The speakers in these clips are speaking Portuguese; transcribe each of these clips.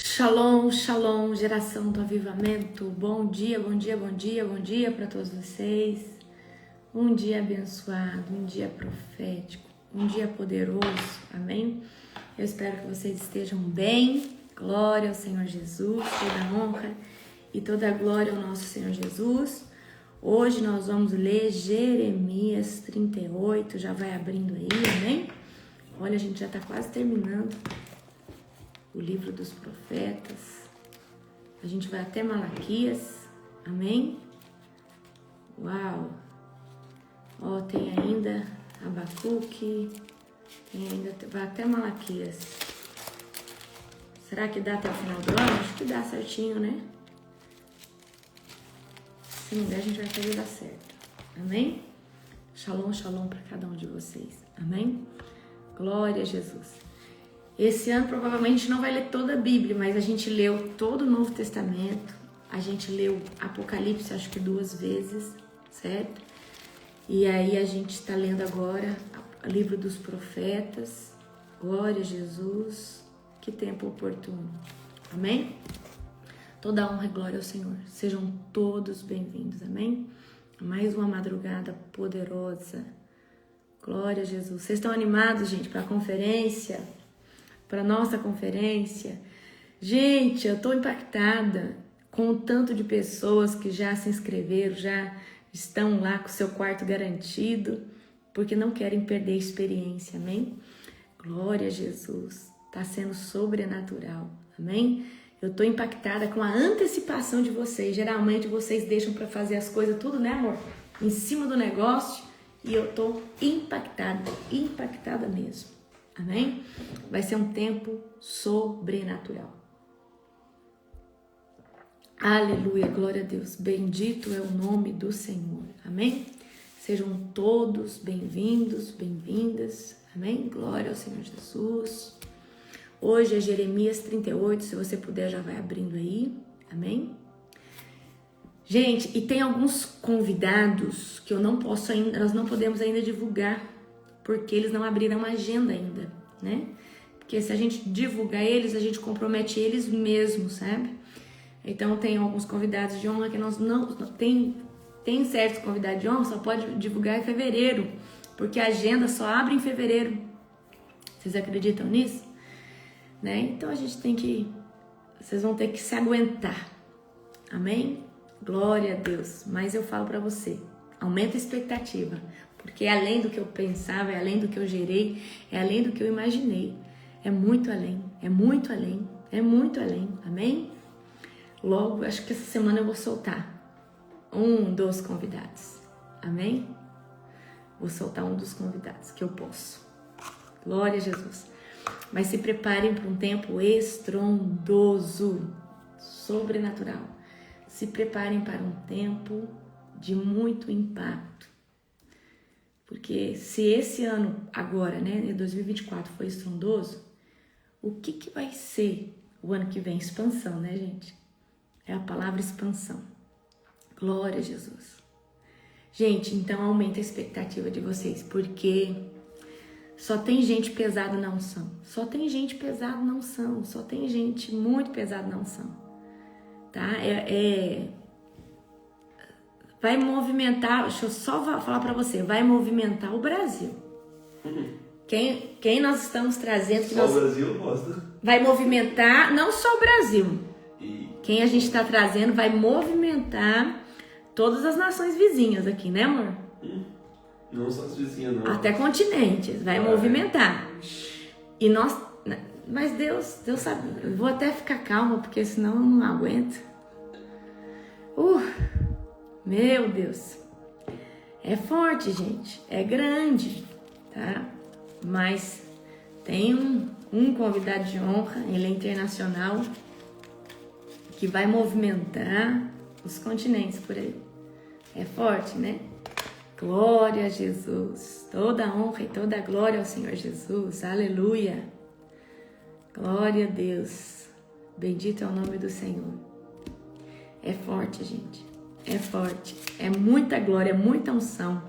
Shalom, shalom, geração do avivamento. Bom dia, bom dia, bom dia, bom dia para todos vocês. Um dia abençoado, um dia profético, um dia poderoso, amém? Eu espero que vocês estejam bem. Glória ao Senhor Jesus, toda a honra e toda a glória ao nosso Senhor Jesus. Hoje nós vamos ler Jeremias 38, já vai abrindo aí, amém? Olha, a gente já está quase terminando o livro dos profetas. A gente vai até Malaquias, amém? Uau! Ó, tem ainda Abacuque, vai até Malaquias. Será que dá até o final do ano? Acho que dá certinho, né? Se não der, a gente vai fazer dar certo, amém? Shalom, shalom para cada um de vocês, amém? Glória a Jesus. Esse ano provavelmente a gente não vai ler toda a Bíblia, mas a gente leu todo o Novo Testamento, a gente leu Apocalipse acho que 2 vezes, certo? E aí a gente está lendo agora o livro dos profetas. Glória a Jesus, que tempo oportuno, amém? Toda honra e glória ao Senhor, sejam todos bem-vindos, amém? Mais uma madrugada poderosa, glória a Jesus. Vocês estão animados, gente, para a conferência? Para nossa conferência? Gente, eu tô impactada com o tanto de pessoas que já se inscreveram, já estão lá com o seu quarto garantido, porque não querem perder a experiência, amém? Glória a Jesus, tá sendo sobrenatural, amém? Eu tô impactada com a antecipação de vocês. Geralmente vocês deixam para fazer as coisas tudo, né, amor? Em cima do negócio, e eu tô impactada mesmo. Amém? Vai ser um tempo sobrenatural. Aleluia, glória a Deus. Bendito é o nome do Senhor. Amém? Sejam todos bem-vindos, bem-vindas. Amém? Glória ao Senhor Jesus. Hoje é Jeremias 38, se você puder já vai abrindo aí. Amém? Gente, e tem alguns convidados que eu não posso ainda, nós não podemos ainda divulgar, porque eles não abriram uma agenda ainda, né? Porque se a gente divulgar eles, a gente compromete eles mesmos, sabe? Então tem alguns convidados de honra que nós não... Tem certos convidados de honra, só pode divulgar em fevereiro, porque a agenda só abre em fevereiro. Vocês acreditam nisso? Né? Então a gente tem que... Vocês vão ter que se aguentar. Amém? Glória a Deus. Mas eu falo pra você, aumenta a expectativa. Porque é além do que eu pensava, é além do que eu gerei, é além do que eu imaginei. É muito além, é muito além, é muito além. Amém? Logo, acho que essa semana eu vou soltar um dos convidados. Amém? Vou soltar um dos convidados, que eu posso. Glória a Jesus. Mas se preparem para um tempo estrondoso, sobrenatural. Se preparem para um tempo de muito impacto. Porque se esse ano, agora, né, 2024 foi estrondoso, o que vai ser o ano que vem? Expansão, né, gente? É a palavra expansão. Glória a Jesus. Gente, então aumenta a expectativa de vocês, porque só tem gente pesada na unção. Só tem gente pesada na unção. Só tem gente muito pesada na unção. Tá? Vai movimentar, deixa eu só falar para você, vai movimentar o Brasil. Quem nós estamos trazendo... Só o Brasil gosta. Vai movimentar, não só o Brasil. Quem a gente está trazendo vai movimentar todas as nações vizinhas aqui, né, amor? Não só as vizinhas, não. Até continentes, vai movimentar. E nós... Mas Deus sabe, eu vou até ficar calma, porque senão eu não aguento. Meu Deus, é forte, gente, é grande, tá? Mas tem um convidado de honra, ele é internacional, que vai movimentar os continentes por aí. É forte, né? Glória a Jesus, toda a honra e toda a glória ao Senhor Jesus, aleluia. Glória a Deus, bendito é o nome do Senhor. É forte, gente. É forte, é muita glória, é muita unção.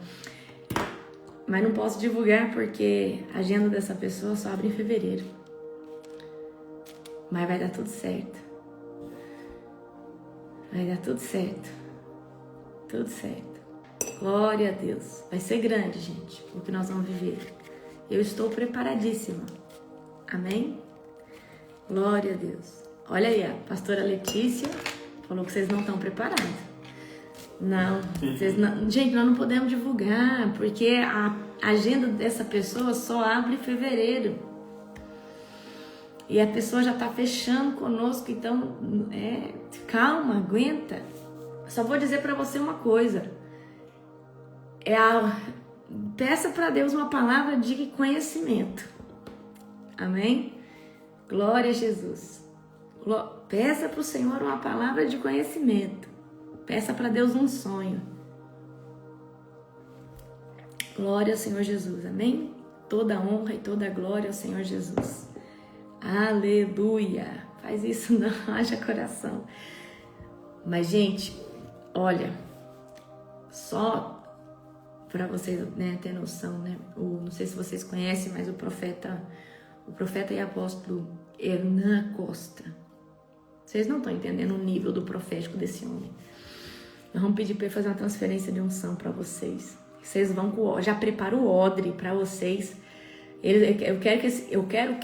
Mas não posso divulgar porque a agenda dessa pessoa só abre em fevereiro. Mas vai dar tudo certo. Vai dar tudo certo. Tudo certo. Glória a Deus. Vai ser grande, gente, o que nós vamos viver. Eu estou preparadíssima. Amém? Glória a Deus. Olha aí, a pastora Letícia falou que vocês não estão preparados. Não, vocês não. Gente, nós não podemos divulgar, porque a agenda dessa pessoa só abre em fevereiro. E a pessoa já está fechando conosco, então, calma, aguenta. Só vou dizer para você uma coisa. Peça para Deus uma palavra de conhecimento. Amém? Glória a Jesus. Peça para o Senhor uma palavra de conhecimento. Peça para Deus um sonho. Glória ao Senhor Jesus. Amém? Toda honra e toda glória ao Senhor Jesus. Aleluia. Faz isso, não haja coração. Mas, gente, olha, só para vocês, né, ter noção, né? Não sei se vocês conhecem, mas o profeta e apóstolo Hernan Costa. Vocês não estão entendendo o nível do profético desse homem. Nós vamos pedir para ele fazer uma transferência de unção para vocês. Vocês vão já prepara o odre para vocês. Eu quero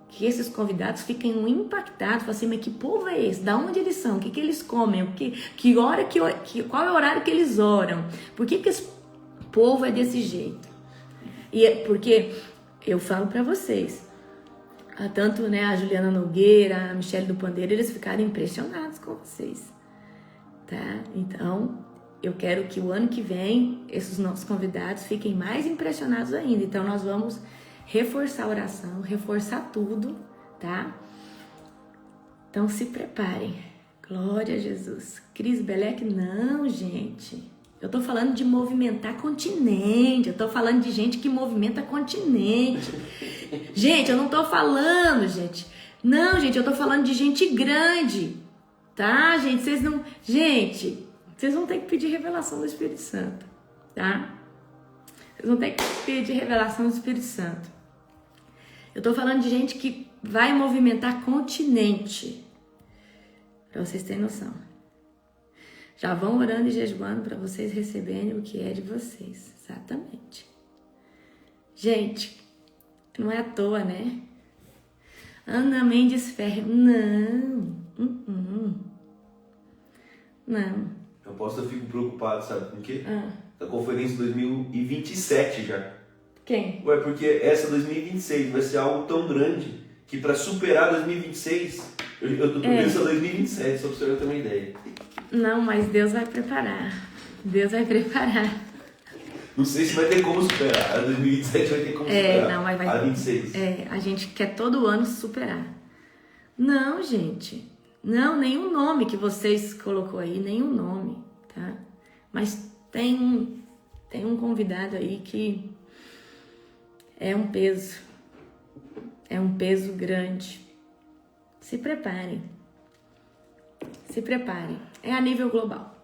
que esses convidados fiquem impactados, assim, mas que povo é esse? Da onde eles são? O que eles comem? Qual é o horário que eles oram? Por que esse povo é desse jeito? E porque eu falo para vocês, tanto, né, a Juliana Nogueira, a Michele do Pandeiro, eles ficaram impressionados com vocês, tá? Então, eu quero que o ano que vem esses nossos convidados fiquem mais impressionados ainda. Então, nós vamos reforçar a oração, reforçar tudo, tá? Então, se preparem. Glória a Jesus. Cris Belec, não, gente. Eu tô falando de movimentar continente. Eu tô falando de gente que movimenta continente. Gente, eu não tô falando, gente. Não, gente, eu tô falando de gente grande. Tá, gente? Vocês vão ter que pedir revelação do Espírito Santo. Tá? Vocês vão ter que pedir revelação do Espírito Santo. Eu tô falando de gente que vai movimentar continente. Pra vocês terem noção. Já vão orando e jejuando para vocês receberem o que é de vocês. Exatamente. Gente, não é à toa, né? Ana Mendes Ferreira. Não. Não. Eu fico preocupado, sabe com o quê? Da conferência 2027 já. Quem? Ué, porque essa 2026 vai ser algo tão grande que para superar 2026, eu tô pensando 2027, só para você ter uma ideia. Não, mas Deus vai preparar. Deus vai preparar. Não sei se vai ter como superar. A 2027 vai ter como superar. Não, mas vai. A 26. A gente quer todo ano superar. Não, gente. Não, nenhum nome que vocês colocou aí, nenhum nome, tá? Mas tem um convidado aí que é um peso. É um peso grande. Se preparem. Se preparem. É a nível global.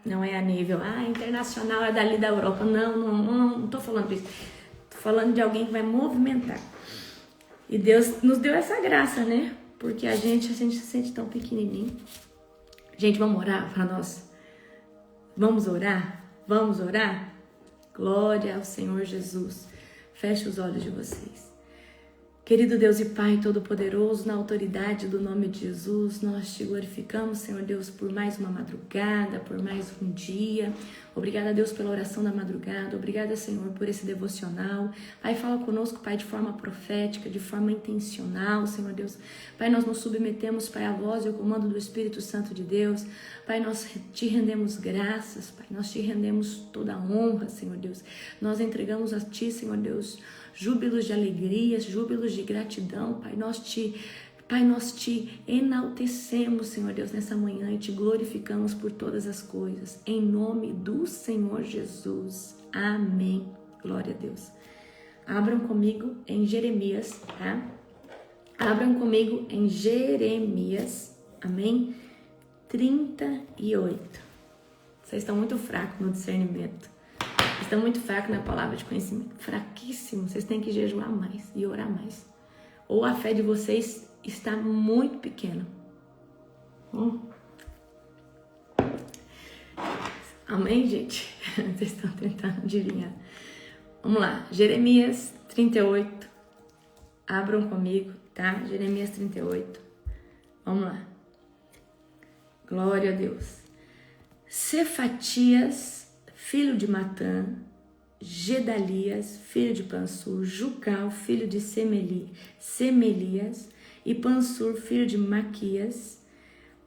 Não é a nível internacional, é dali da Europa. Não tô falando disso. Tô falando de alguém que vai movimentar. E Deus nos deu essa graça, né? Porque a gente se sente tão pequenininho. Gente, vamos orar para nós? Vamos orar? Vamos orar? Glória ao Senhor Jesus. Feche os olhos de vocês. Querido Deus e Pai Todo-Poderoso, na autoridade do nome de Jesus, nós te glorificamos, Senhor Deus, por mais uma madrugada, por mais um dia. Obrigada, Deus, pela oração da madrugada. Obrigada, Senhor, por esse devocional. Pai, fala conosco, Pai, de forma profética, de forma intencional, Senhor Deus. Pai, nós nos submetemos, Pai, à voz e ao comando do Espírito Santo de Deus. Pai, nós te rendemos graças, Pai, nós te rendemos toda a honra, Senhor Deus. Nós entregamos a Ti, Senhor Deus, júbilos de alegria, júbilos de gratidão, Pai, nós te enaltecemos, Senhor Deus, nessa manhã e te glorificamos por todas as coisas, em nome do Senhor Jesus, amém, glória a Deus. Abram comigo em Jeremias, tá? Abram comigo em Jeremias, amém, 38. Vocês estão muito fracos no discernimento. Estão muito fracos na palavra de conhecimento. Fraquíssimo. Vocês têm que jejuar mais e orar mais. Ou a fé de vocês está muito pequeno. Amém, gente? Vocês estão tentando adivinhar. Vamos lá, Jeremias 38. Abram comigo, tá? Jeremias 38. Vamos lá. Glória a Deus. Cefatias, filho de Matã, Gedalias, filho de Pansur, Jucal, filho de Semelias, e Pansur, filho de Maquias,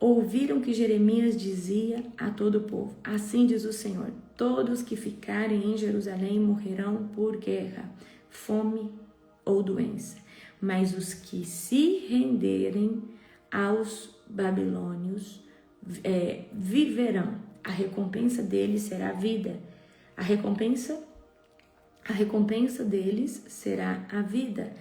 ouviram que Jeremias dizia a todo o povo: assim diz o Senhor, todos que ficarem em Jerusalém morrerão por guerra, fome ou doença, mas os que se renderem aos babilônios viverão. A recompensa deles será a vida. A recompensa deles será a vida,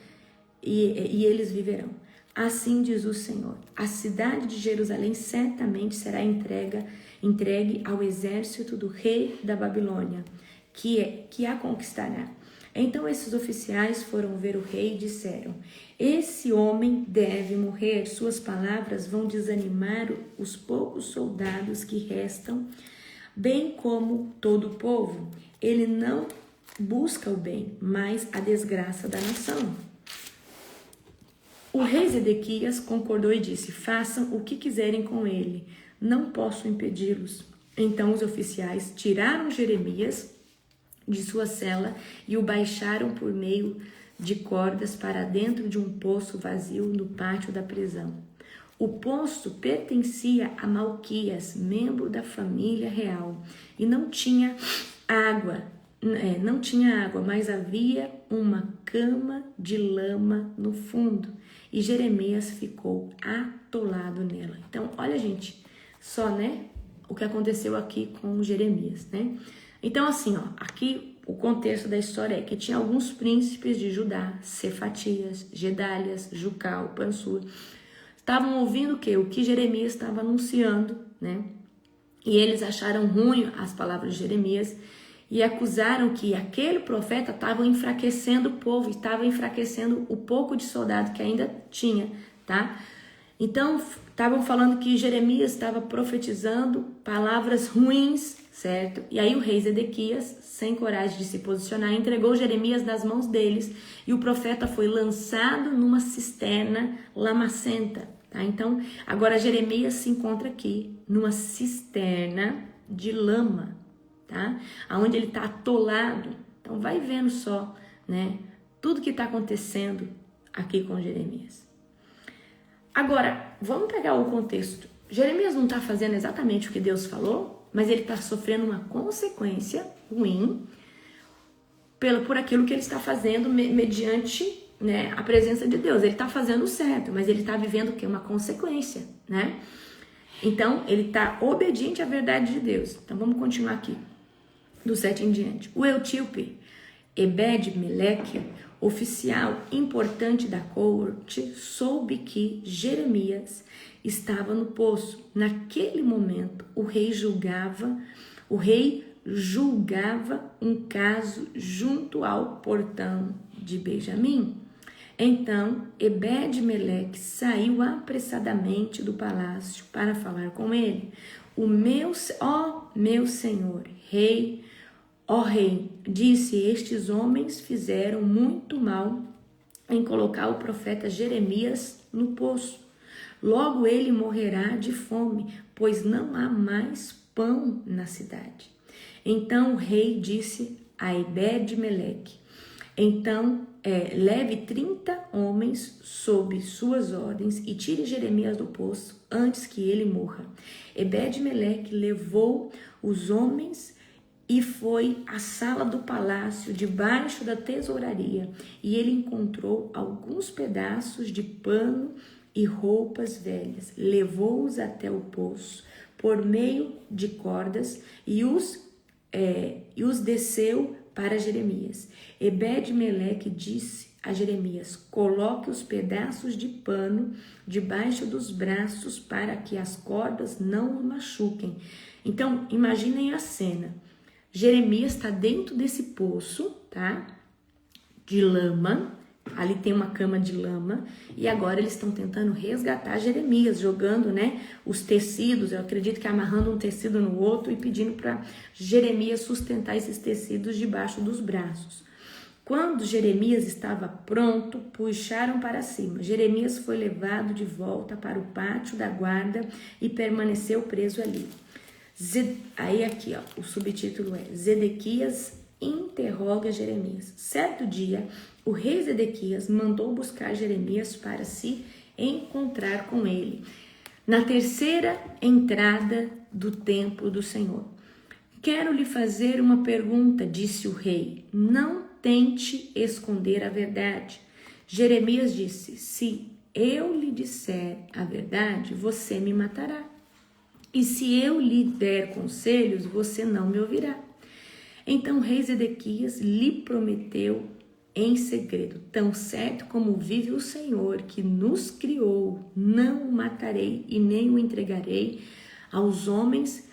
e eles viverão. Assim diz o Senhor: a cidade de Jerusalém certamente será entregue ao exército do rei da Babilônia, que a conquistará. Então esses oficiais foram ver o rei e disseram: esse homem deve morrer, suas palavras vão desanimar os poucos soldados que restam, bem como todo o povo. Ele não busca o bem, mas a desgraça da nação. O rei Zedequias concordou e disse: façam o que quiserem com ele, não posso impedi-los. Então os oficiais tiraram Jeremias de sua cela e o baixaram por meio de cordas para dentro de um poço vazio no pátio da prisão. O poço pertencia a Malquias, membro da família real, e não tinha água, mas havia uma cama de lama no fundo, e Jeremias ficou atolado nela. Então, olha, gente, só, né, o que aconteceu aqui com Jeremias, né? Então, assim, ó, aqui o contexto da história é que tinha alguns príncipes de Judá, Cefatias, Gedalias, Jucal, Pansur, estavam ouvindo o quê? O que Jeremias estava anunciando, né? E eles acharam ruim as palavras de Jeremias e acusaram que aquele profeta estava enfraquecendo o povo, estava enfraquecendo o pouco de soldado que ainda tinha, tá? Então, estavam falando que Jeremias estava profetizando palavras ruins, certo? E aí o rei Zedequias, sem coragem de se posicionar, entregou Jeremias nas mãos deles e o profeta foi lançado numa cisterna lamacenta, tá? Então, agora Jeremias se encontra aqui numa cisterna de lama, tá? Aonde ele está atolado. Então, vai vendo só, né? Tudo que está acontecendo aqui com Jeremias. Agora, vamos pegar o contexto. Jeremias não está fazendo exatamente o que Deus falou, mas ele está sofrendo uma consequência ruim por aquilo que ele está fazendo mediante, né, a presença de Deus. Ele está fazendo o certo, mas ele está vivendo o quê? Uma consequência, né? Então, ele está obediente à verdade de Deus. Então, vamos continuar aqui, do 7 em diante. O etíope Ebed-Meleque, oficial importante da corte, soube que Jeremias estava no poço. Naquele momento, o rei julgava um caso junto ao portão de Benjamim. Então, Ebed-Meleque saiu apressadamente do palácio para falar com ele. Meu senhor, rei, ó rei, disse: estes homens fizeram muito mal em colocar o profeta Jeremias no poço. Logo ele morrerá de fome, pois não há mais pão na cidade. Então o rei disse a Ebed-Meleque: então leve 30 homens sob suas ordens e tire Jeremias do poço antes que ele morra. Ebed-Meleque levou os homens e foi à sala do palácio, debaixo da tesouraria, e ele encontrou alguns pedaços de pano e roupas velhas. Levou-os até o poço por meio de cordas e os desceu para Jeremias. Ebed-Meleque disse a Jeremias: coloque os pedaços de pano debaixo dos braços para que as cordas não o machuquem. Então, imaginem a cena. Jeremias está dentro desse poço, tá? De lama, Ali tem uma cama de lama e agora eles estão tentando resgatar Jeremias, jogando, né, os tecidos, eu acredito que amarrando um tecido no outro e pedindo para Jeremias sustentar esses tecidos debaixo dos braços. Quando Jeremias estava pronto, puxaram para cima. Jeremias foi levado de volta para o pátio da guarda e permaneceu preso ali. Aí aqui, ó, o subtítulo é Zedequias interroga Jeremias. Certo dia, o rei Zedequias mandou buscar Jeremias para se encontrar com ele na terceira entrada do templo do Senhor. Quero lhe fazer uma pergunta, disse o rei. Não tente esconder a verdade. Jeremias disse: se eu lhe disser a verdade, você me matará. E se eu lhe der conselhos, você não me ouvirá. Então o rei Zedequias lhe prometeu em segredo: tão certo como vive o Senhor que nos criou, não o matarei e nem o entregarei aos homens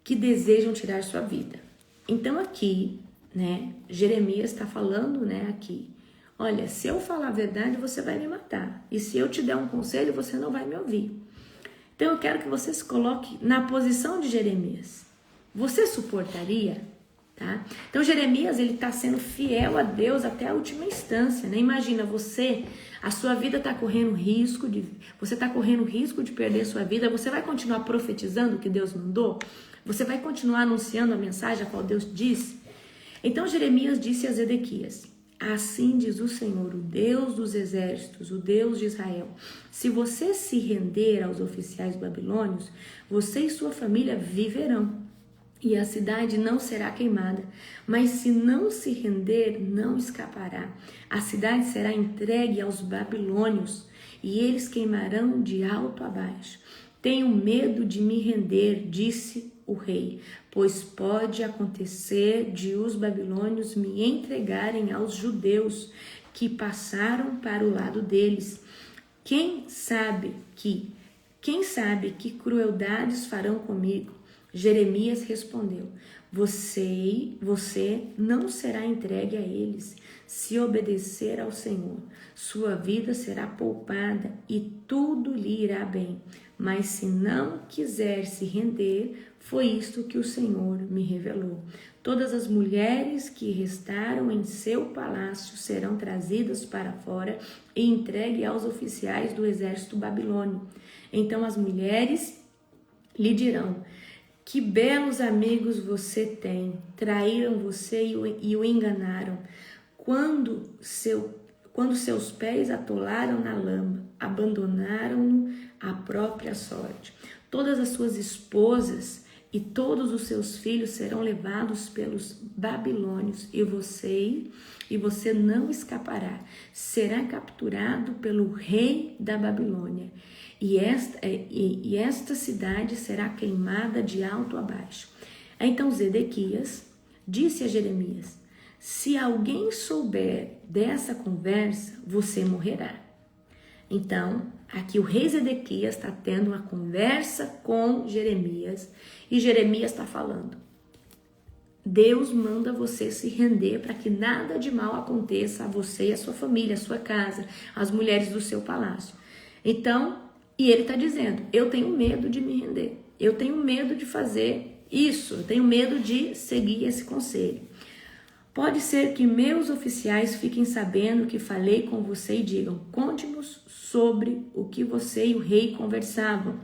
que desejam tirar sua vida. Então aqui, né, Jeremias está falando, né, aqui, olha, se eu falar a verdade, você vai me matar. E se eu te der um conselho, você não vai me ouvir. Então eu quero que você se coloque na posição de Jeremias. Você suportaria? Tá? Então Jeremias, ele está sendo fiel a Deus até a última instância, né? Imagina você, a sua vida está correndo risco você está correndo risco de perder sua vida. Você vai continuar profetizando o que Deus mandou? Você vai continuar anunciando a mensagem a qual Deus disse? Então Jeremias disse a Zedequias: assim diz o Senhor, o Deus dos exércitos, o Deus de Israel: se você se render aos oficiais babilônios, você e sua família viverão. E a cidade não será queimada, mas se não se render, não escapará. A cidade será entregue aos babilônios, e eles queimarão de alto a baixo. Tenho medo de me render, disse o rei, pois pode acontecer de os babilônios me entregarem aos judeus que passaram para o lado deles. Quem sabe que crueldades farão comigo? Jeremias respondeu: você não será entregue a eles. Se obedecer ao Senhor, sua vida será poupada e tudo lhe irá bem. Mas se não quiser se render, foi isto que o Senhor me revelou: todas as mulheres que restaram em seu palácio serão trazidas para fora e entregues aos oficiais do exército babilônio. Então as mulheres lhe dirão: que belos amigos você tem, traíram você e o enganaram. Quando seus pés atolaram na lama, abandonaram-no à própria sorte. Todas as suas esposas e todos os seus filhos serão levados pelos babilônios, e você não escapará. Será capturado pelo rei da Babilônia. E esta cidade será queimada de alto a baixo. Então Zedequias disse a Jeremias: se alguém souber dessa conversa, você morrerá. Então, aqui o rei Zedequias está tendo uma conversa com Jeremias, e Jeremias está falando: Deus manda você se render para que nada de mal aconteça a você e a sua família, a sua casa, as mulheres do seu palácio. Então, e ele está dizendo: eu tenho medo de me render, eu tenho medo de fazer isso, eu tenho medo de seguir esse conselho. Pode ser que meus oficiais fiquem sabendo que falei com você e digam: conte-nos sobre o que você e o rei conversavam.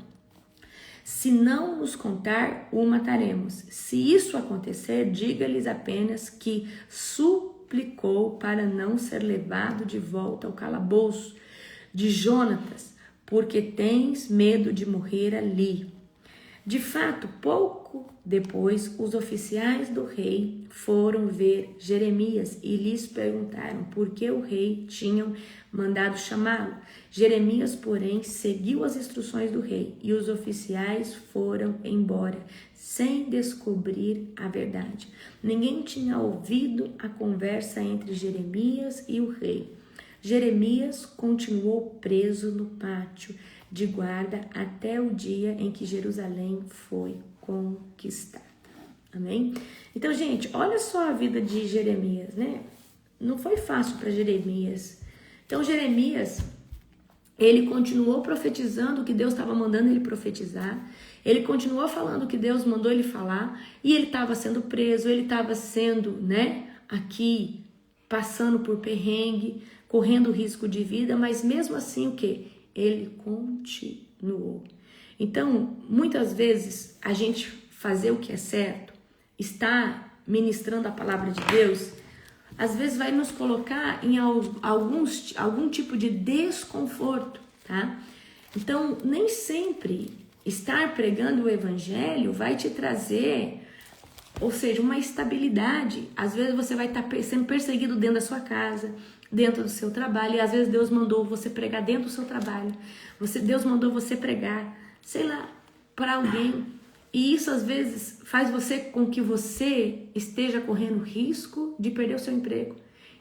Se não nos contar, o mataremos. Se isso acontecer, diga-lhes apenas que suplicou para não ser levado de volta ao calabouço de Jonatas, porque tens medo de morrer ali. De fato, pouco depois, os oficiais do rei foram ver Jeremias e lhes perguntaram por que o rei tinha mandado chamá-lo. Jeremias, porém, seguiu as instruções do rei, e os oficiais foram embora, sem descobrir a verdade. Ninguém tinha ouvido a conversa entre Jeremias e o rei. Jeremias continuou preso no pátio de guarda até o dia em que Jerusalém foi conquistada. Amém? Então, gente, olha só a vida de Jeremias, né? Não foi fácil para Jeremias Então Jeremias, ele continuou profetizando o que Deus estava mandando ele profetizar, ele continuou falando o que Deus mandou ele falar, e ele estava sendo preso, ele estava sendo, aqui, passando por perrengue, correndo risco de vida, mas mesmo assim o quê? Ele continuou. Então, muitas vezes, a gente fazer o que é certo, estar ministrando a palavra de Deus, às vezes vai nos colocar em algum tipo de desconforto, tá? Então, nem sempre estar pregando o evangelho vai te trazer, ou seja, uma estabilidade. Às vezes você vai estar sendo perseguido dentro da sua casa, dentro do seu trabalho, e às vezes Deus mandou você pregar dentro do seu trabalho. Deus mandou você pregar, sei lá, para alguém. E isso às vezes faz com que você esteja correndo risco de perder o seu emprego,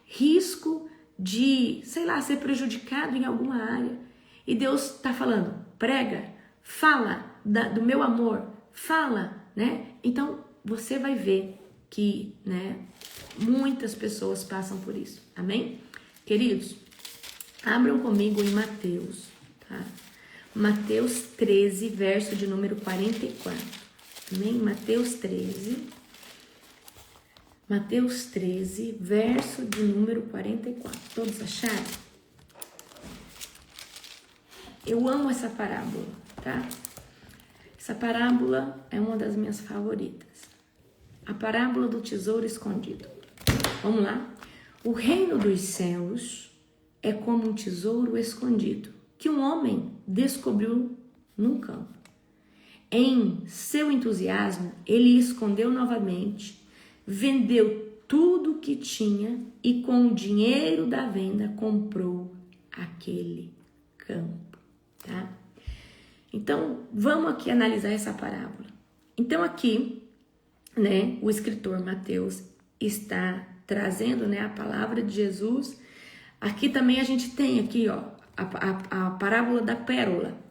risco de, sei lá, ser prejudicado em alguma área. E Deus está falando, prega, fala do meu amor, fala, Então você vai ver que, muitas pessoas passam por isso. Amém? Queridos, abram comigo em Mateus, tá? Mateus 13, verso de número 44. Amém? Mateus 13, verso de número 44. Todos acharam? Eu amo essa parábola, tá? Essa parábola é uma das minhas favoritas. A parábola do tesouro escondido. Vamos lá? O reino dos céus é como um tesouro escondido que um homem descobriu num campo. Em seu entusiasmo, ele escondeu novamente, vendeu tudo que tinha e com o dinheiro da venda comprou aquele campo, tá? Então, vamos aqui analisar essa parábola. Então, aqui, o escritor Mateus está trazendo, a palavra de Jesus. Aqui também a gente tem aqui, a parábola da pérola.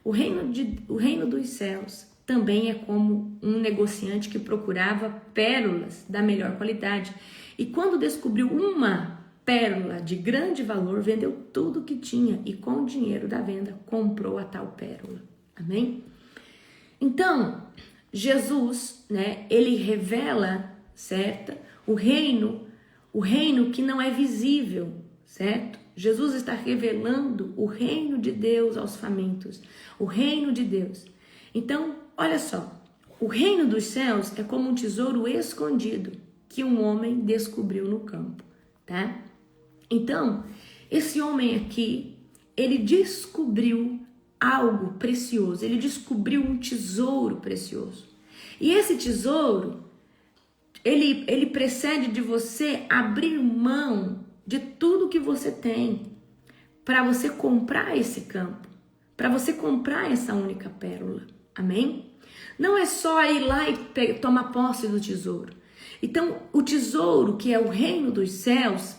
O reino dos céus também é como um negociante que procurava pérolas da melhor qualidade. E quando descobriu uma pérola de grande valor, vendeu tudo que tinha e com o dinheiro da venda comprou a tal pérola. Amém? Então, Jesus, ele revela, certo? O reino que não é visível, certo? Jesus está revelando o reino de Deus aos famintos, o reino de Deus. Então, olha só, o reino dos céus é como um tesouro escondido que um homem descobriu no campo, tá? Então, esse homem aqui, ele descobriu algo precioso, ele descobriu um tesouro precioso. E esse tesouro, ele precede de você abrir mão de tudo que você tem para você comprar esse campo, para você comprar essa única pérola. Amém? Não é só ir lá e tomar posse do tesouro. Então, o tesouro, que é o reino dos céus,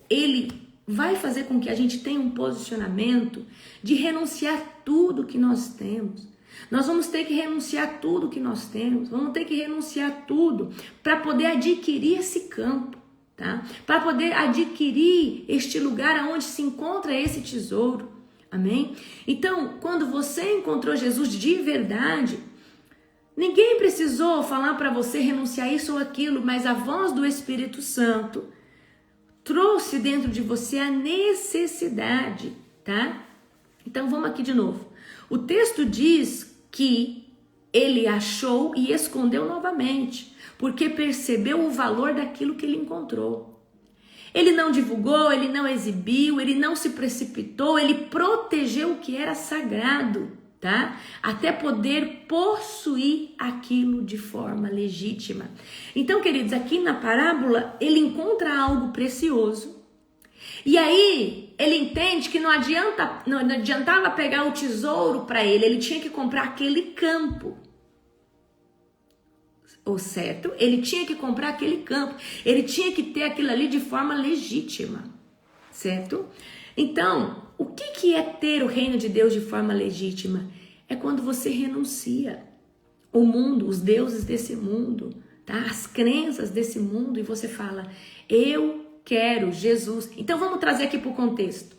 ele vai fazer com que a gente tenha um posicionamento de renunciar tudo que nós temos. Nós vamos ter que renunciar tudo que nós temos, vamos ter que renunciar tudo para poder adquirir esse campo, tá? Para poder adquirir este lugar onde se encontra esse tesouro, amém? Então, quando você encontrou Jesus de verdade, ninguém precisou falar para você renunciar isso ou aquilo, mas a voz do Espírito Santo trouxe dentro de você a necessidade, tá? Então, vamos aqui de novo. O texto diz que ele achou e escondeu novamente, porque percebeu o valor daquilo que ele encontrou. Ele não divulgou, ele não exibiu, ele não se precipitou, ele protegeu o que era sagrado, tá? Até poder possuir aquilo de forma legítima. Então, queridos, aqui na parábola, ele encontra algo precioso. E aí, ele entende que não adiantava pegar o tesouro para ele tinha que comprar aquele campo. Ou certo, ele tinha que comprar aquele campo, ele tinha que ter aquilo ali de forma legítima, certo? Então, o que é ter o reino de Deus de forma legítima? É quando você renuncia o mundo, os deuses desse mundo, tá? As crenças desse mundo, e você fala, eu quero Jesus. Então vamos trazer aqui para o contexto.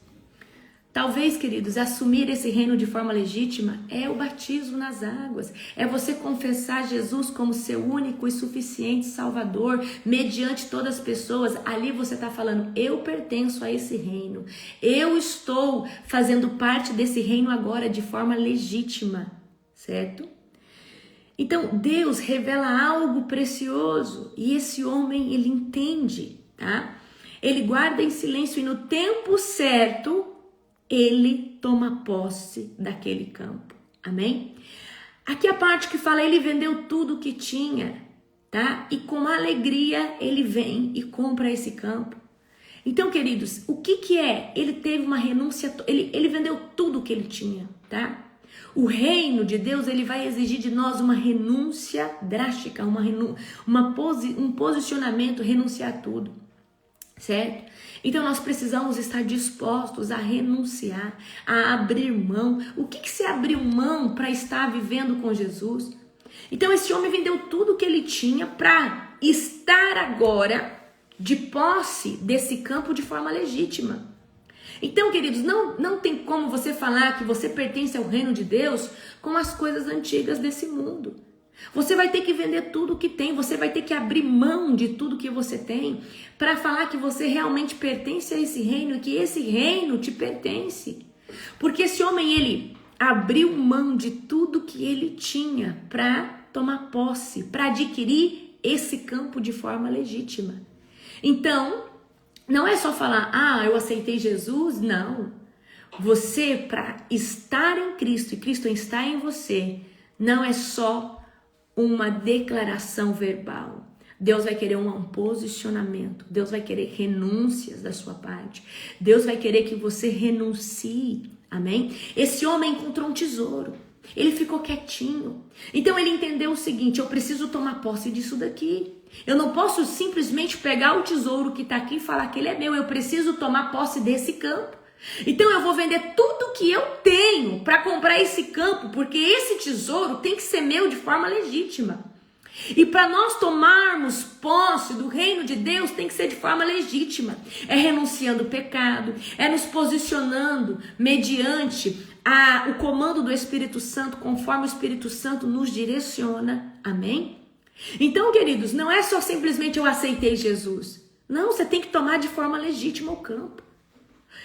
Talvez, queridos, assumir esse reino de forma legítima é o batismo nas águas. É você confessar Jesus como seu único e suficiente Salvador, mediante todas as pessoas. Ali você está falando, eu pertenço a esse reino. Eu estou fazendo parte desse reino agora de forma legítima, certo? Então, Deus revela algo precioso e esse homem, ele entende, tá? Ele guarda em silêncio e no tempo certo, ele toma posse daquele campo. Amém? Aqui a parte que fala, ele vendeu tudo o que tinha, tá? E com alegria ele vem e compra esse campo. Então, queridos, o que é? Ele teve uma renúncia, ele vendeu tudo o que ele tinha, tá? O reino de Deus, ele vai exigir de nós uma renúncia drástica, um posicionamento, renunciar a tudo, certo? Então nós precisamos estar dispostos a renunciar, a abrir mão. O que se abriu mão para estar vivendo com Jesus? Então esse homem vendeu tudo que ele tinha para estar agora de posse desse campo de forma legítima. Então, queridos, não tem como você falar que você pertence ao reino de Deus com as coisas antigas desse mundo. Você vai ter que vender tudo o que tem, você vai ter que abrir mão de tudo que você tem para falar que você realmente pertence a esse reino e que esse reino te pertence. Porque esse homem, ele abriu mão de tudo que ele tinha para tomar posse, para adquirir esse campo de forma legítima. Então, não é só falar, eu aceitei Jesus, não. Você, para estar em Cristo e Cristo está em você, não é só uma declaração verbal. Deus vai querer um posicionamento. Deus vai querer renúncias da sua parte. Deus vai querer que você renuncie. Amém? Esse homem encontrou um tesouro. Ele ficou quietinho. Então ele entendeu o seguinte, eu preciso tomar posse disso daqui. Eu não posso simplesmente pegar o tesouro que está aqui e falar que ele é meu. Eu preciso tomar posse desse campo. Então eu vou vender tudo que eu tenho para comprar esse campo, porque esse tesouro tem que ser meu de forma legítima. E para nós tomarmos posse do reino de Deus tem que ser de forma legítima. É renunciando o pecado, é nos posicionando mediante o comando do Espírito Santo, conforme o Espírito Santo nos direciona. Amém? Então, queridos, não é só simplesmente eu aceitei Jesus. Não, você tem que tomar de forma legítima o campo.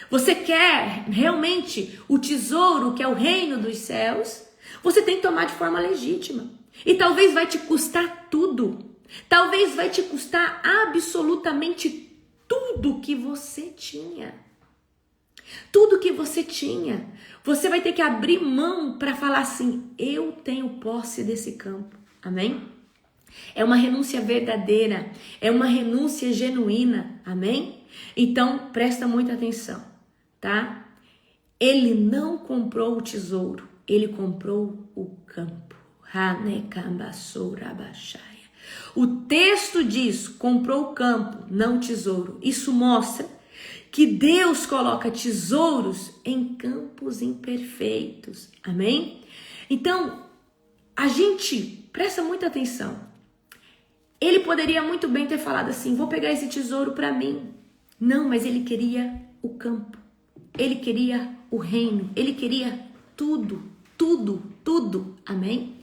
Você quer realmente o tesouro que é o reino dos céus? Você tem que tomar de forma legítima. E talvez vai te custar tudo. Talvez vai te custar absolutamente tudo que você tinha. Tudo que você tinha. Você vai ter que abrir mão para falar assim, eu tenho posse desse campo. Amém? É uma renúncia verdadeira. É uma renúncia genuína. Amém? Então, presta muita atenção. Tá? Ele não comprou o tesouro, ele comprou o campo. O texto diz, comprou o campo, não o tesouro. Isso mostra que Deus coloca tesouros em campos imperfeitos. Amém? Então, a gente presta muita atenção. Ele poderia muito bem ter falado assim, vou pegar esse tesouro para mim. Não, mas ele queria o campo. Ele queria o reino, ele queria tudo, tudo, tudo, amém?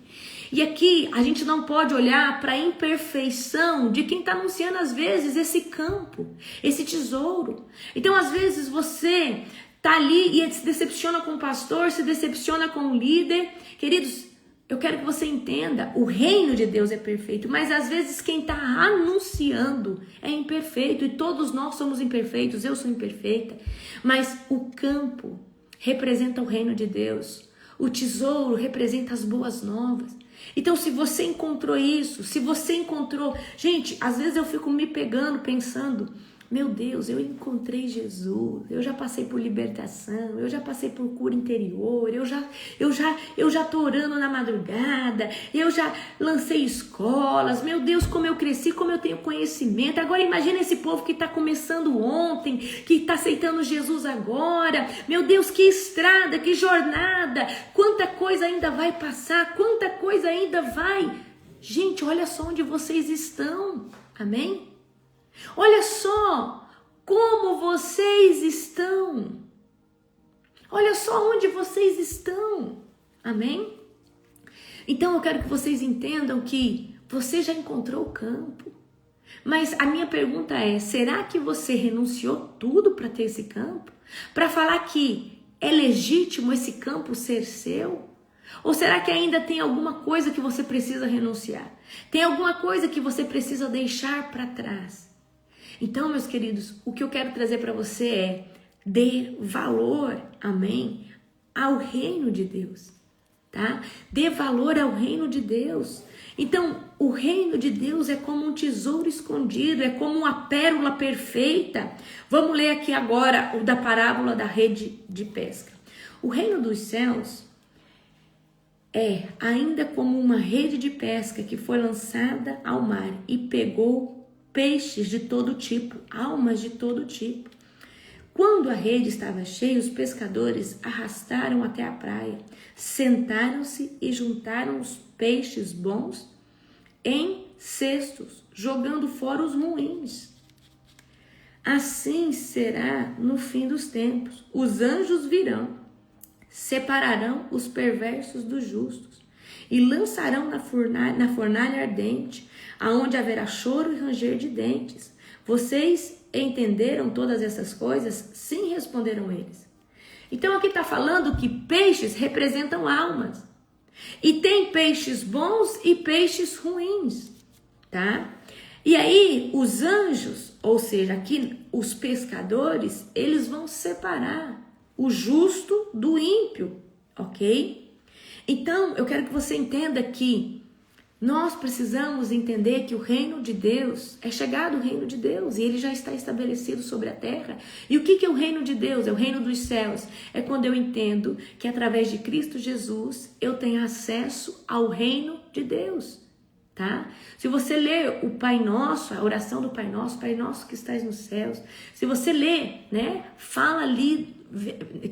E aqui a gente não pode olhar para a imperfeição de quem está anunciando às vezes esse campo, esse tesouro. Então às vezes você está ali e se decepciona com o pastor, se decepciona com o líder. Queridos, eu quero que você entenda, o reino de Deus é perfeito, mas às vezes quem está anunciando é imperfeito e todos nós somos imperfeitos, eu sou imperfeita, mas o campo representa o reino de Deus, o tesouro representa as boas novas. Então se você encontrou isso, se você encontrou... Gente, às vezes eu fico me pegando, pensando... Meu Deus, eu encontrei Jesus, eu já passei por libertação, eu já passei por cura interior, eu já tô orando na madrugada, eu já lancei escolas, meu Deus, como eu cresci, como eu tenho conhecimento. Agora imagina esse povo que está começando ontem, que está aceitando Jesus agora. Meu Deus, que estrada, que jornada, quanta coisa ainda vai passar, quanta coisa ainda vai. Gente, olha só onde vocês estão, amém? Olha só como vocês estão. Olha só onde vocês estão. Amém? Então eu quero que vocês entendam que você já encontrou o campo. Mas a minha pergunta é, será que você renunciou tudo para ter esse campo? Para falar que é legítimo esse campo ser seu? Ou será que ainda tem alguma coisa que você precisa renunciar? Tem alguma coisa que você precisa deixar para trás? Então, meus queridos, o que eu quero trazer para você é: dê valor, amém, ao reino de Deus, tá? Dê valor ao reino de Deus. Então, o reino de Deus é como um tesouro escondido, é como uma pérola perfeita. Vamos ler aqui agora o da parábola da rede de pesca. O reino dos céus é ainda como uma rede de pesca que foi lançada ao mar e pegou peixes de todo tipo, almas de todo tipo. Quando a rede estava cheia, os pescadores arrastaram até a praia, sentaram-se e juntaram os peixes bons em cestos, jogando fora os ruins. Assim será no fim dos tempos. Os anjos virão, separarão os perversos dos justos e lançarão na fornalha ardente, aonde haverá choro e ranger de dentes. Vocês entenderam todas essas coisas? Sim, responderam eles. Então aqui está falando que peixes representam almas. E tem peixes bons e peixes ruins, tá? E aí os anjos, ou seja, aqui os pescadores, eles vão separar o justo do ímpio, ok? Então eu quero que você entenda que nós precisamos entender que o reino de Deus, é chegado o reino de Deus e ele já está estabelecido sobre a terra. E o que é o reino de Deus? É o reino dos céus. É quando eu entendo que através de Cristo Jesus eu tenho acesso ao reino de Deus, tá? Se você ler o Pai Nosso, a oração do Pai Nosso que estás nos céus, se você ler, né, fala ali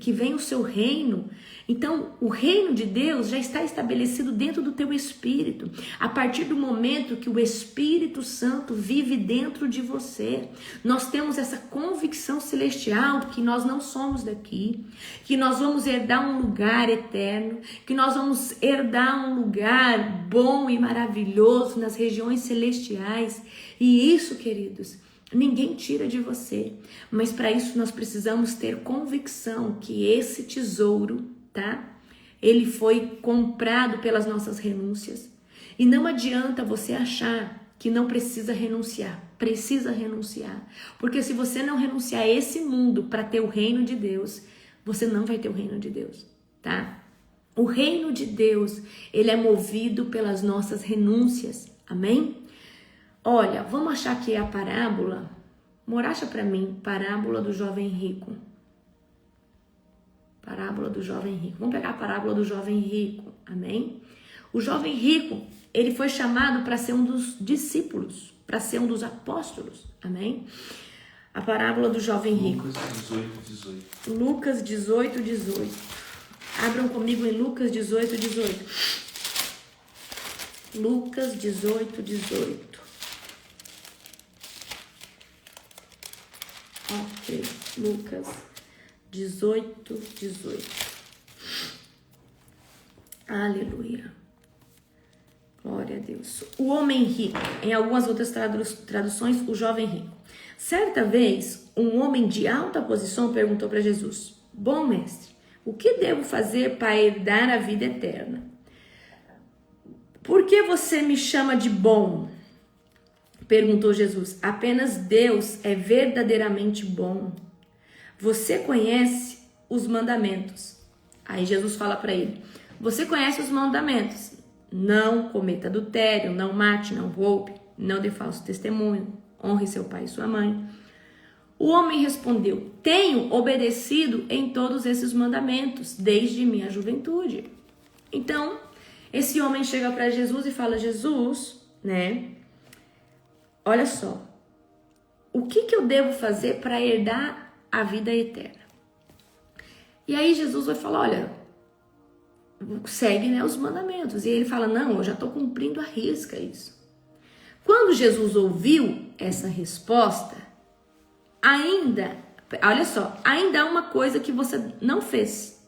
que vem o seu reino. Então, o reino de Deus já está estabelecido dentro do teu espírito. A partir do momento que o Espírito Santo vive dentro de você, nós temos essa convicção celestial que nós não somos daqui, que nós vamos herdar um lugar eterno, que nós vamos herdar um lugar bom e maravilhoso nas regiões celestiais. E isso, queridos, ninguém tira de você, mas para isso nós precisamos ter convicção que esse tesouro, tá? Ele foi comprado pelas nossas renúncias. E não adianta você achar que não precisa renunciar. Precisa renunciar. Porque se você não renunciar a esse mundo para ter o reino de Deus, você não vai ter o reino de Deus, tá? O reino de Deus, ele é movido pelas nossas renúncias. Amém? Olha, vamos achar aqui a parábola. Acha para mim, parábola do jovem rico. Parábola do jovem rico. Vamos pegar a parábola do jovem rico. Amém? O jovem rico, ele foi chamado para ser um dos discípulos, para ser um dos apóstolos. Amém? A parábola do jovem rico. Lucas 18, 18. Abram comigo em Lucas 18, 18. Lucas 18, 18. Ok, Lucas 18, 18. Aleluia. Glória a Deus. O homem rico. Em algumas outras traduções, o jovem rico. Certa vez, um homem de alta posição perguntou para Jesus: Bom mestre, o que devo fazer para herdar a vida eterna? Por que você me chama de bom? Perguntou Jesus. Apenas Deus é verdadeiramente bom. Você conhece os mandamentos. Aí Jesus fala para ele: você conhece os mandamentos. Não cometa adultério, não mate, não roube, não dê falso testemunho, honre seu pai e sua mãe. O homem respondeu: tenho obedecido em todos esses mandamentos desde minha juventude. Então, esse homem chega para Jesus e fala: Jesus, né? Olha só, o que eu devo fazer para herdar a vida eterna? E aí Jesus vai falar: olha, segue, né, os mandamentos. E ele fala: não, eu já estou cumprindo à risca isso. Quando Jesus ouviu essa resposta, ainda olha só, ainda há uma coisa que você não fez.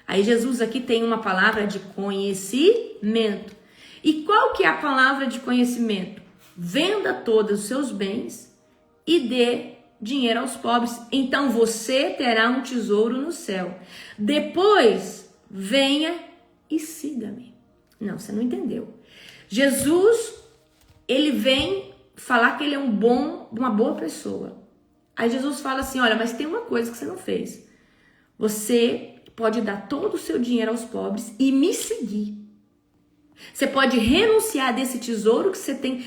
Aí Jesus aqui tem uma palavra de conhecimento. E qual que é a palavra de conhecimento? Venda todos os seus bens e dê dinheiro aos pobres. Então você terá um tesouro no céu. Depois, venha e siga-me. Não, você não entendeu. Jesus, ele vem falar que ele é uma boa pessoa. Aí Jesus fala assim, olha, mas tem uma coisa que você não fez. Você pode dar todo o seu dinheiro aos pobres e me seguir. Você pode renunciar desse tesouro que você tem.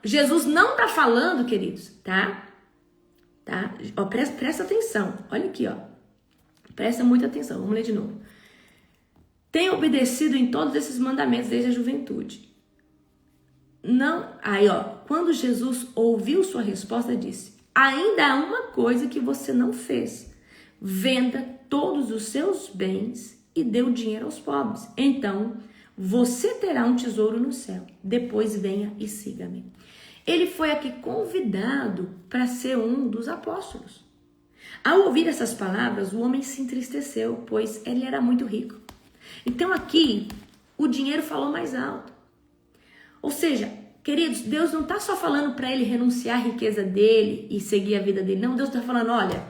Jesus não está falando, queridos, tá? Ó, presta atenção. Olha aqui, ó. Presta muita atenção. Vamos ler de novo. Tenho obedecido em todos esses mandamentos desde a juventude. Não. Aí, ó. Quando Jesus ouviu sua resposta, disse: ainda há uma coisa que você não fez. Venda todos os seus bens e dê o dinheiro aos pobres. Então, você terá um tesouro no céu. Depois venha e siga-me. Ele foi aqui convidado para ser um dos apóstolos. Ao ouvir essas palavras, o homem se entristeceu, pois ele era muito rico. Então aqui, o dinheiro falou mais alto. Ou seja, queridos, Deus não está só falando para ele renunciar à riqueza dele e seguir a vida dele. Não, Deus está falando, olha,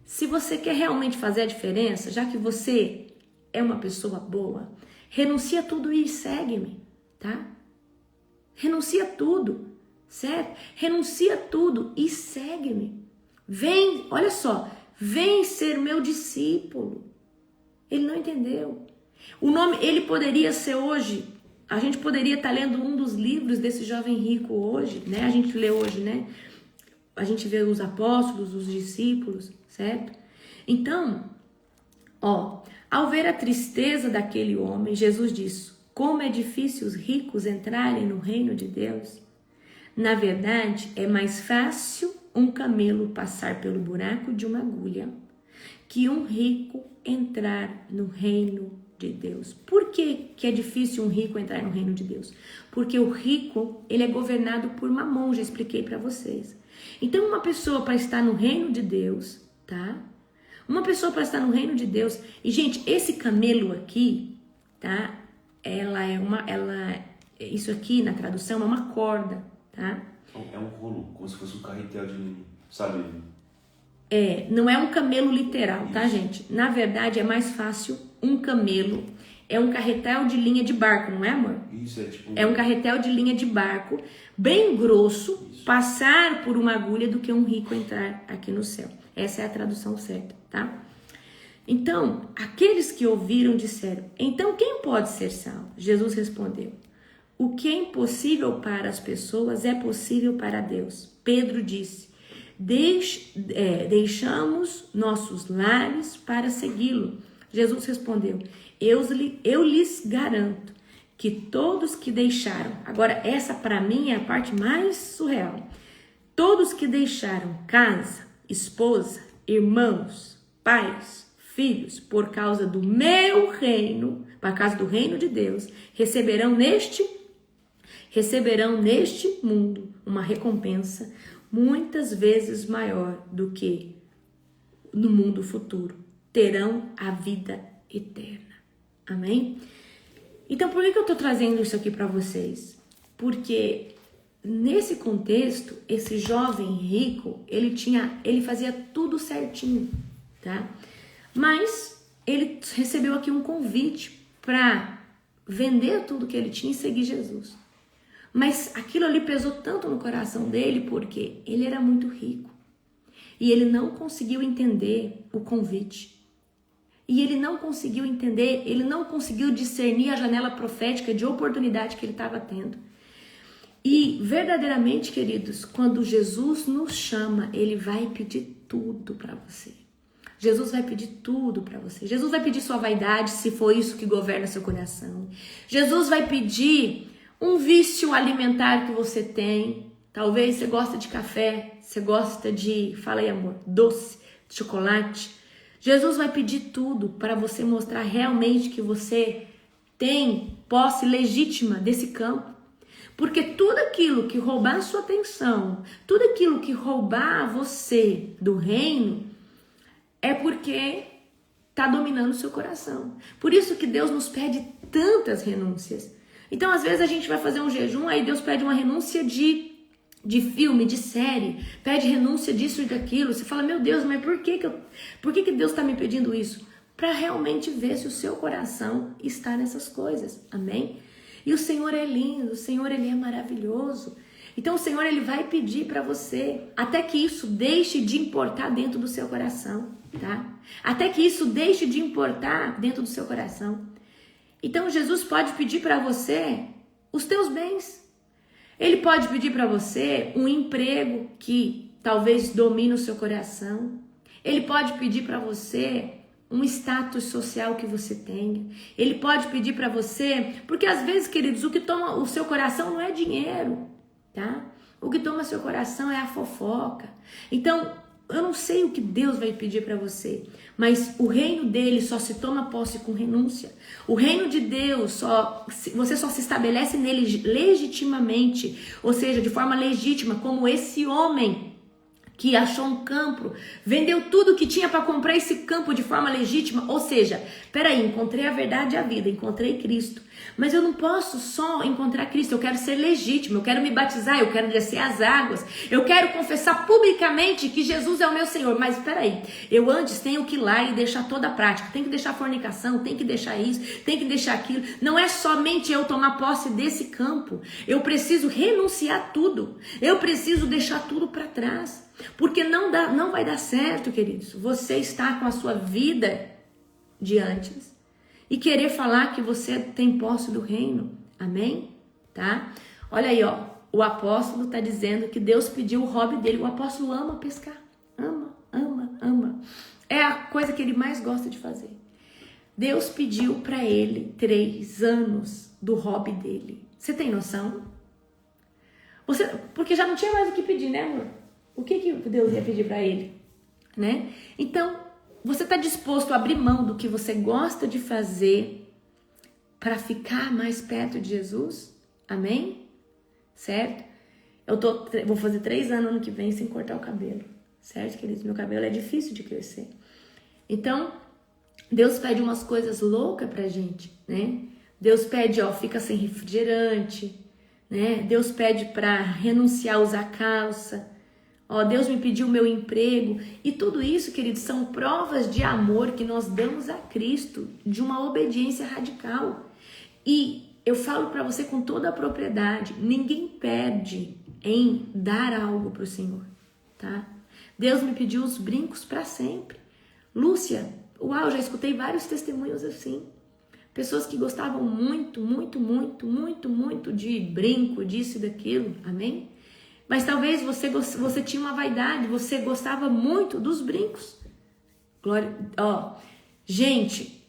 se você quer realmente fazer a diferença, já que você é uma pessoa boa, renuncia tudo e segue-me, tá? Renuncia tudo, certo? Renuncia tudo e segue-me. Vem, olha só, vem ser meu discípulo. Ele não entendeu. O nome, ele poderia ser hoje, a gente poderia estar lendo um dos livros desse jovem rico hoje, né? A gente lê hoje, né? A gente vê os apóstolos, os discípulos, certo? Então, ó, ao ver a tristeza daquele homem, Jesus disse: como é difícil os ricos entrarem no reino de Deus. Na verdade, é mais fácil um camelo passar pelo buraco de uma agulha que um rico entrar no reino de Deus. Por que é difícil um rico entrar no reino de Deus? Porque o rico, ele é governado por Mamon, já expliquei para vocês. Então, uma pessoa para estar no reino de Deus, tá? Uma pessoa para estar no reino de Deus, e gente, esse camelo aqui, tá? Isso aqui na tradução é uma corda, tá? É um rolo, como se fosse um carretel de, sabe? Não é um camelo literal, tá, gente? Na verdade, é mais fácil um camelo. É um carretel de linha de barco, não é, amor? Isso, é tipo... É um carretel de linha de barco, bem grosso, passar por uma agulha do que um rico entrar aqui no céu. Essa é a tradução certa, tá? Então, aqueles que ouviram disseram: então quem pode ser salvo? Jesus respondeu: o que é impossível para as pessoas é possível para Deus. Pedro disse: deixamos nossos lares para segui-lo. Jesus respondeu: eu lhes garanto que todos que deixaram, agora essa para mim é a parte mais surreal, todos que deixaram casa, esposa, irmãos, pais, filhos, por causa do meu reino, por causa do reino de Deus, receberão neste mundo uma recompensa muitas vezes maior do que no mundo futuro. Terão a vida eterna. Amém? Então, por que eu estou trazendo isso aqui para vocês? Porque nesse contexto, esse jovem rico, ele fazia tudo certinho, tá? Mas ele recebeu aqui um convite para vender tudo que ele tinha e seguir Jesus. Mas aquilo ali pesou tanto no coração dele porque ele era muito rico. E ele não conseguiu entender o convite. E ele não conseguiu entender, ele não conseguiu discernir a janela profética de oportunidade que ele estava tendo. E verdadeiramente, queridos, quando Jesus nos chama, ele vai pedir tudo para você. Jesus vai pedir tudo para você. Jesus vai pedir sua vaidade, se for isso que governa seu coração. Jesus vai pedir um vício alimentar que você tem. Talvez você gosta de café, você gosta de, fala aí amor, doce, chocolate. Jesus vai pedir tudo para você mostrar realmente que você tem posse legítima desse campo. Porque tudo aquilo que roubar a sua atenção, tudo aquilo que roubar você do reino, é porque está dominando o seu coração. Por isso que Deus nos pede tantas renúncias. Então, às vezes a gente vai fazer um jejum, aí Deus pede uma renúncia de filme, de série, pede renúncia disso e daquilo. Você fala, meu Deus, mas por que Deus está me pedindo isso? Para realmente ver se o seu coração está nessas coisas, amém? E o Senhor é lindo, o Senhor ele é maravilhoso. Então o Senhor ele vai pedir para você, até que isso deixe de importar dentro do seu coração, tá? Até que isso deixe de importar dentro do seu coração. Então Jesus pode pedir para você os teus bens. Ele pode pedir para você um emprego que talvez domine o seu coração. Ele pode pedir para você um status social que você tenha. Ele pode pedir para você, porque às vezes, queridos, o que toma o seu coração não é dinheiro, tá? O que toma seu coração é a fofoca. Então, eu não sei o que Deus vai pedir para você, mas o reino dele só se toma posse com renúncia. O reino de Deus, você só se estabelece nele legitimamente, ou seja, de forma legítima, como esse homem que achou um campo, vendeu tudo que tinha para comprar esse campo de forma legítima, ou seja, peraí, encontrei a verdade e a vida, encontrei Cristo, mas eu não posso só encontrar Cristo, eu quero ser legítimo, eu quero me batizar, eu quero descer as águas, eu quero confessar publicamente que Jesus é o meu Senhor, mas peraí, eu antes tenho que ir lá e deixar toda a prática, tem que deixar a fornicação, tem que deixar isso, tem que deixar aquilo, não é somente eu tomar posse desse campo, eu preciso renunciar tudo, eu preciso deixar tudo para trás. Porque não vai dar certo, queridos, você estar com a sua vida de antes e querer falar que você tem posse do reino, amém? Tá? Olha aí, ó, o apóstolo está dizendo que Deus pediu o hobby dele, o apóstolo ama pescar, ama, é a coisa que ele mais gosta de fazer. Deus pediu para ele 3 anos do hobby dele, você tem noção? Porque já não tinha mais o que pedir, né, amor? O que Deus ia pedir para ele, né? Então, você está disposto a abrir mão do que você gosta de fazer para ficar mais perto de Jesus? Amém? Certo? Vou fazer 3 anos ano que vem sem cortar o cabelo, certo, queridos? Meu cabelo é difícil de crescer. Então, Deus pede umas coisas loucas pra gente, né? Deus pede, ó, fica sem refrigerante, né? Deus pede para renunciar a usar calça. Ó, Deus me pediu o meu emprego. E tudo isso, queridos, são provas de amor que nós damos a Cristo, de uma obediência radical. E eu falo para você com toda a propriedade, ninguém perde em dar algo para o Senhor, tá? Deus me pediu os brincos para sempre. Lúcia, uau, já escutei vários testemunhos assim. Pessoas que gostavam muito de brinco, disso e daquilo, amém? Mas talvez você tinha uma vaidade, você gostava muito dos brincos. Glória, ó, gente,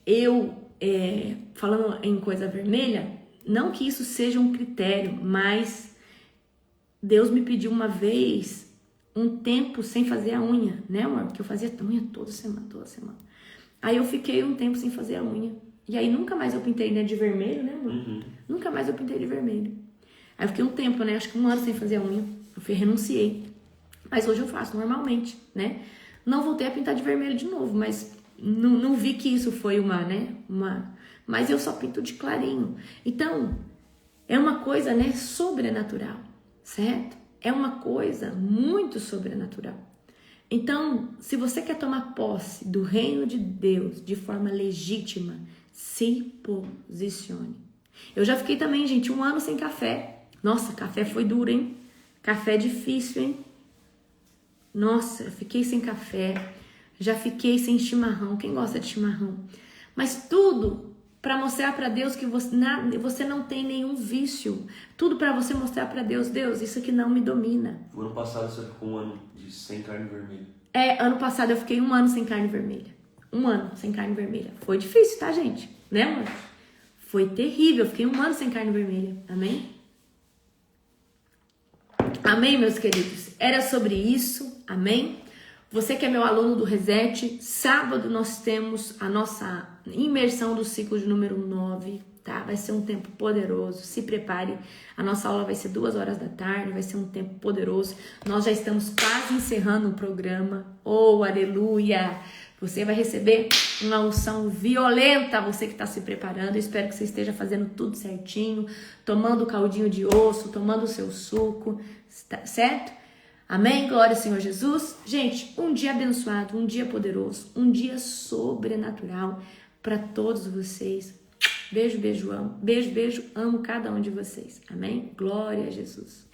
falando em coisa vermelha, não que isso seja um critério, mas Deus me pediu uma vez um tempo sem fazer a unha, né, amor? Porque eu fazia unha toda semana. Aí eu fiquei um tempo sem fazer a unha. E aí nunca mais eu pintei, né, de vermelho, né, amor? Uhum. Nunca mais eu pintei de vermelho. Aí eu fiquei um tempo, né, acho que 1 ano sem fazer a unha. Eu renunciei. Mas hoje eu faço normalmente, né? Não voltei a pintar de vermelho de novo, mas não vi que isso foi mas eu só pinto de clarinho. Então, é uma coisa, né, sobrenatural, certo? É uma coisa muito sobrenatural. Então, se você quer tomar posse do reino de Deus de forma legítima, se posicione. Eu já fiquei também, gente, 1 ano sem café. Nossa, café foi duro, hein? Café é difícil, hein? Nossa, eu fiquei sem café, já fiquei sem chimarrão. Quem gosta de chimarrão? Mas tudo para mostrar para Deus que você não tem nenhum vício. Tudo para você mostrar para Deus, isso aqui não me domina. O ano passado você ficou 1 ano sem carne vermelha. Ano passado eu fiquei 1 ano sem carne vermelha. 1 ano sem carne vermelha. Foi difícil, tá, gente? Né, amor? Foi terrível, eu fiquei 1 ano sem carne vermelha. Amém? Amém, meus queridos? Era sobre isso, amém? Você que é meu aluno do Reset, sábado nós temos a nossa imersão do ciclo de número 9, tá? Vai ser um tempo poderoso, se prepare. A nossa aula vai ser 2 horas da tarde, vai ser um tempo poderoso. Nós já estamos quase encerrando o programa. Oh, aleluia! Você vai receber uma unção violenta, você que está se preparando. Eu espero que você esteja fazendo tudo certinho, tomando o caldinho de osso, tomando o seu suco, certo? Amém? Glória ao Senhor Jesus. Gente, um dia abençoado, um dia poderoso, um dia sobrenatural para todos vocês. Beijo, beijo, amo. Beijo, beijo, amo cada um de vocês. Amém? Glória a Jesus.